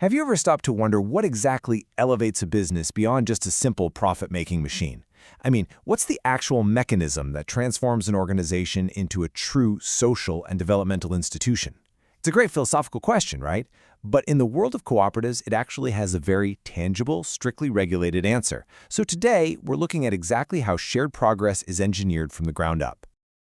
Have you ever stopped to wonder what exactly elevates a business beyond just a simple profit-making machine? I mean, what's the actual mechanism that transforms an organization into a true social and developmental institution? It's a great philosophical question, right? But in the world of cooperatives, it actually has a very tangible, strictly regulated answer. So today, we're looking at exactly how shared progress is engineered from the ground up.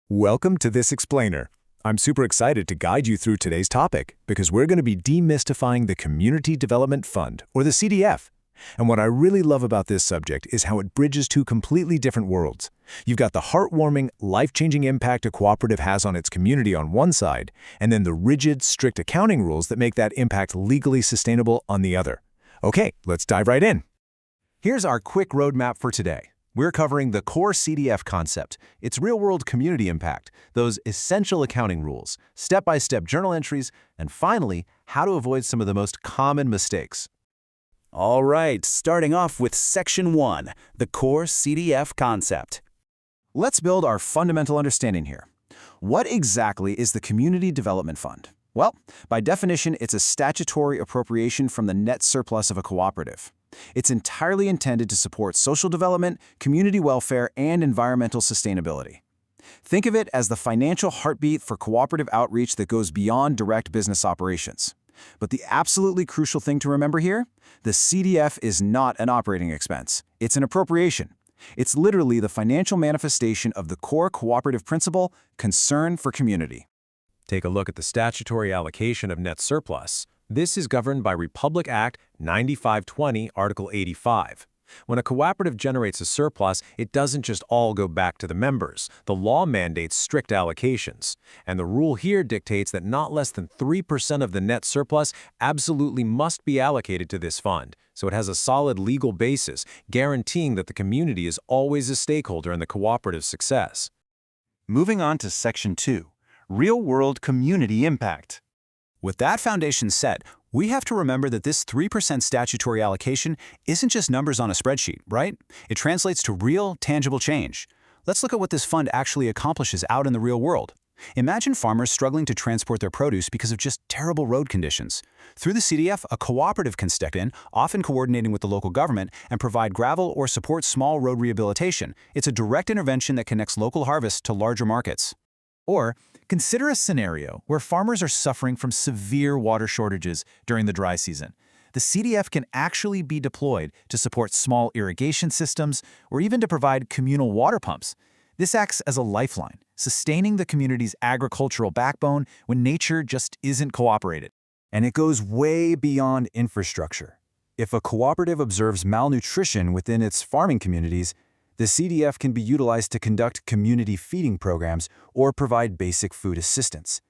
Welcome to This Explainer. I'm super excited to guide you through today's topic because we're going to be demystifying the Community Development Fund, or the CDF. And what I really love about this subject is how it bridges two completely different worlds. You've got the heartwarming, life-changing impact a cooperative has on its community on one side, and then the rigid, strict accounting rules that make that impact legally sustainable on the other. Okay, let's dive right in. Here's our quick roadmap for today. We're covering the core CDF concept, its real-world community impact, those essential accounting rules, step-by-step journal entries, and finally, how to avoid some of the most common mistakes. All right, starting off with Section 1, the core CDF concept. Let's build our fundamental understanding here. What exactly is the Community Development Fund? Well, by definition, it's a statutory appropriation from the net surplus of a cooperative. It's entirely intended to support social development, community welfare, and environmental sustainability. Think of it as the financial heartbeat for cooperative outreach that goes beyond direct business operations. But the absolutely crucial thing to remember here, the CDF is not an operating expense. It's an appropriation. It's literally the financial manifestation of the core cooperative principle, concern for community. Take a look at the statutory allocation of net surplus. This is governed by Republic Act 9520, Article 85. When a cooperative generates a surplus, it doesn't just all go back to the members. The law mandates strict allocations. And the rule here dictates that not less than 3% of the net surplus absolutely must be allocated to this fund. So it has a solid legal basis, guaranteeing that the community is always a stakeholder in the cooperative's success. Moving on to Section 2, real-world community impact. With that foundation set, we have to remember that this 3% statutory allocation isn't just numbers on a spreadsheet, right? It translates to real, tangible change. Let's look at what this fund actually accomplishes out in the real world. Imagine farmers struggling to transport their produce because of just terrible road conditions. Through the CDF, a cooperative can step in, often coordinating with the local government, and provide gravel or support small road rehabilitation. It's a direct intervention that connects local harvests to larger markets. Or, consider a scenario where farmers are suffering from severe water shortages during the dry season. The CDF can actually be deployed to support small irrigation systems or even to provide communal water pumps. This acts as a lifeline, sustaining the community's agricultural backbone when nature just isn't cooperated. And it goes way beyond infrastructure. If a cooperative observes malnutrition within its farming communities, the CDF can be utilized to conduct community feeding programs or provide basic food assistance.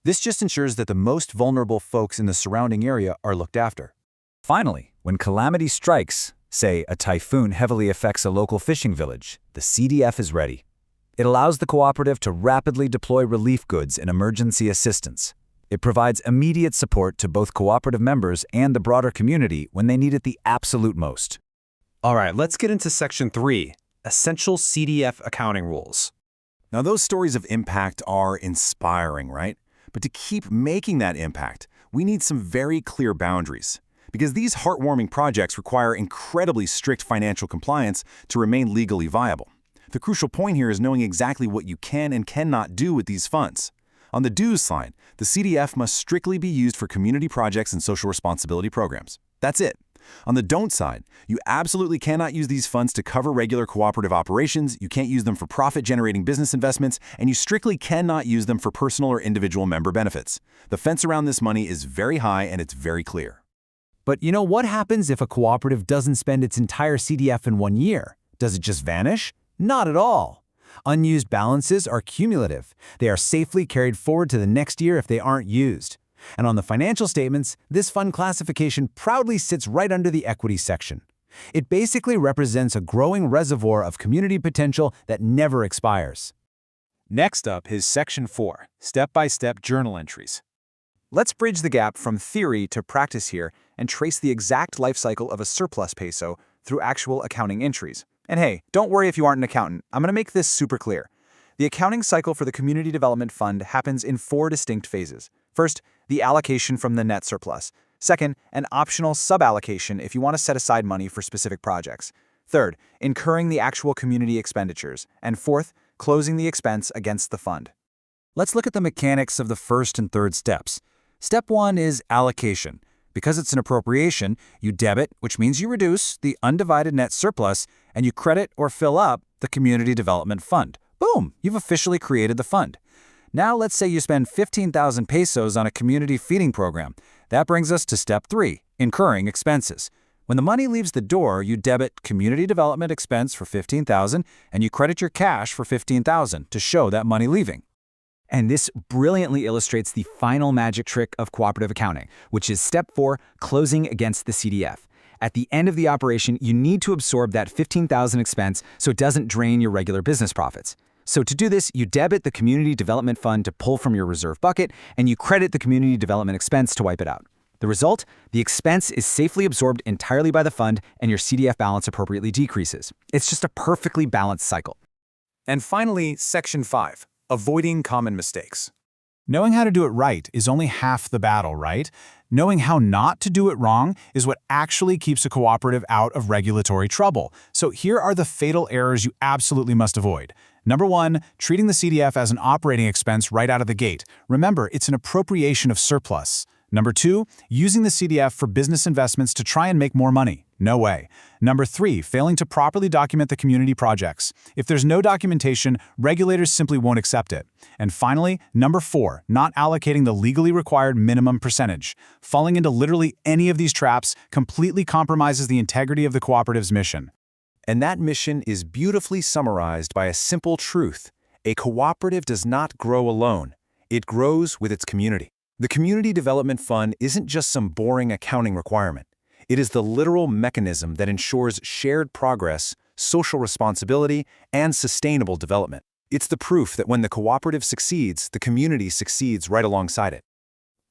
This just ensures that the most vulnerable folks in the surrounding area are looked after. Finally, when calamity strikes, say a typhoon heavily affects a local fishing village, the CDF is ready. It allows the cooperative to rapidly deploy relief goods and emergency assistance. It provides immediate support to both cooperative members and the broader community when they need it the absolute most. All right, let's get into Section 3. Essential CDF accounting rules. Now, those stories of impact are inspiring, right? But to keep making that impact, we need some very clear boundaries. Because these heartwarming projects require incredibly strict financial compliance to remain legally viable. The crucial point here is knowing exactly what you can and cannot do with these funds. On the do's side, the CDF must strictly be used for community projects and social responsibility programs. That's it. On the don't side, you absolutely cannot use these funds to cover regular cooperative operations, you can't use them for profit-generating business investments, and you strictly cannot use them for personal or individual member benefits. The fence around this money is very high and it's very clear. But you know what happens if a cooperative doesn't spend its entire CDF in 1 year? Does it just vanish? Not at all. Unused balances are cumulative. They are safely carried forward to the next year if they aren't used. And on the financial statements, this fund classification proudly sits right under the equity section. It basically represents a growing reservoir of community potential that never expires. Next up is Section 4, Step-by-Step Journal Entries. Let's bridge the gap from theory to practice here and trace the exact life cycle of a surplus peso through actual accounting entries. And hey, don't worry if you aren't an accountant. I'm going to make this super clear. The accounting cycle for the Community Development Fund happens in 4 distinct phases. First, the allocation from the net surplus. Second, an optional suballocation if you want to set aside money for specific projects. Third, incurring the actual community expenditures. And fourth, closing the expense against the fund. Let's look at the mechanics of the first and third steps. Step 1 is allocation. Because it's an appropriation, you debit, which means you reduce, the undivided net surplus, and you credit or fill up the Community Development Fund. Boom! You've officially created the fund. Now let's say you spend 15,000 pesos on a community feeding program. That brings us to step 3, incurring expenses. When the money leaves the door, you debit community development expense for 15,000 and you credit your cash for 15,000 to show that money leaving. And this brilliantly illustrates the final magic trick of cooperative accounting, which is step 4, closing against the CDF. At the end of the operation, you need to absorb that 15,000 expense so it doesn't drain your regular business profits. So to do this, you debit the Community Development Fund to pull from your reserve bucket, and you credit the Community Development expense to wipe it out. The result? The expense is safely absorbed entirely by the fund, and your CDF balance appropriately decreases. It's just a perfectly balanced cycle. And finally, Section 5, avoiding common mistakes. Knowing how to do it right is only half the battle, right? Knowing how not to do it wrong is what actually keeps a cooperative out of regulatory trouble. So here are the fatal errors you absolutely must avoid. Number 1, treating the CDF as an operating expense right out of the gate. Remember, it's an appropriation of surplus. Number 2, using the CDF for business investments to try and make more money. No way. Number 3, failing to properly document the community projects. If there's no documentation, regulators simply won't accept it. And finally, number 4, not allocating the legally required minimum percentage. Falling into literally any of these traps completely compromises the integrity of the cooperative's mission. And that mission is beautifully summarized by a simple truth. A cooperative does not grow alone. It grows with its community. The Community Development Fund isn't just some boring accounting requirement. It is the literal mechanism that ensures shared progress, social responsibility, and sustainable development. It's the proof that when the cooperative succeeds, the community succeeds right alongside it.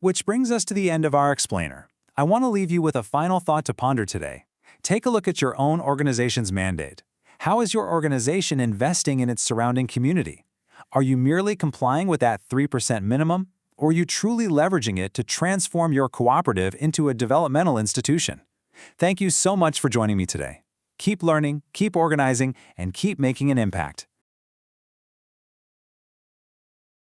Which brings us to the end of our explainer. I want to leave you with a final thought to ponder today. Take a look at your own organization's mandate. How is your organization investing in its surrounding community? Are you merely complying with that 3% minimum? Or are you truly leveraging it to transform your cooperative into a developmental institution? Thank you so much for joining me today. Keep learning, keep organizing, and keep making an impact.